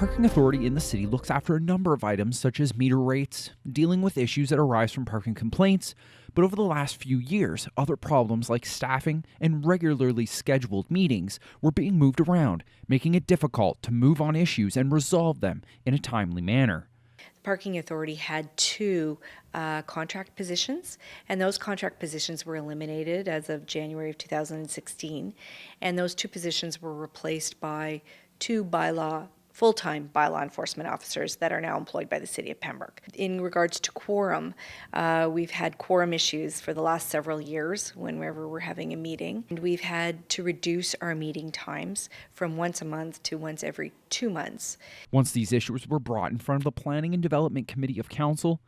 parking authority in the city looks after a number of items such as meter rates, dealing with issues that arise from parking complaints, but over the last few years, other problems like staffing and regularly scheduled meetings were being moved around, making it difficult to move on issues and resolve them in a timely manner. The Parking Authority had two contract positions, and those contract positions were eliminated as of January of 2016, and those two positions were replaced by two full-time bylaw enforcement officers that are now employed by the City of Pembroke. In regards to quorum, we've had quorum issues for the last several years whenever we're having a meeting, and we've had to reduce our meeting times from once a month to once every 2 months. Once these issues were brought in front of the Planning and Development Committee of Council,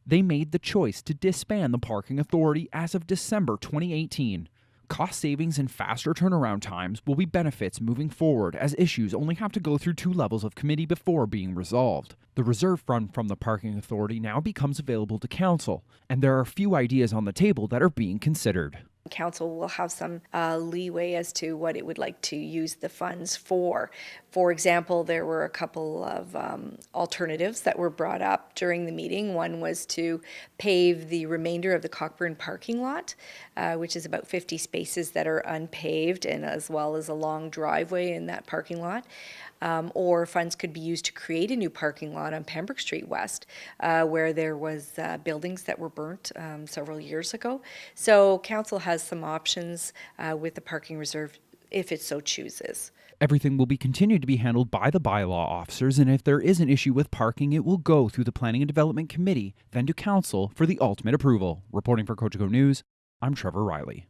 they made the choice to disband the Parking Authority as of December 2018. Cost savings and faster turnaround times will be benefits moving forward, as issues only have to go through 2 levels of committee before being resolved. The reserve fund from the Parking Authority now becomes available to Council, and there are a few ideas on the table that are being considered. Council will have some leeway as to what it would like to use the funds for. For example, there were a couple of alternatives that were brought up during the meeting. One was to pave the remainder of the Cockburn parking lot, which is about 50 spaces that are unpaved, and as well as a long driveway in that parking lot. Or funds could be used to create a new parking lot on Pembroke Street West, where there was buildings that were burnt several years ago. So Council has some options with the parking reserve if it so chooses. Everything will be continued to be handled by the bylaw officers, and if there is an issue with parking, it will go through the Planning and Development Committee, then to Council for the ultimate approval. Reporting for Cogeco News, I'm Trevor Riley.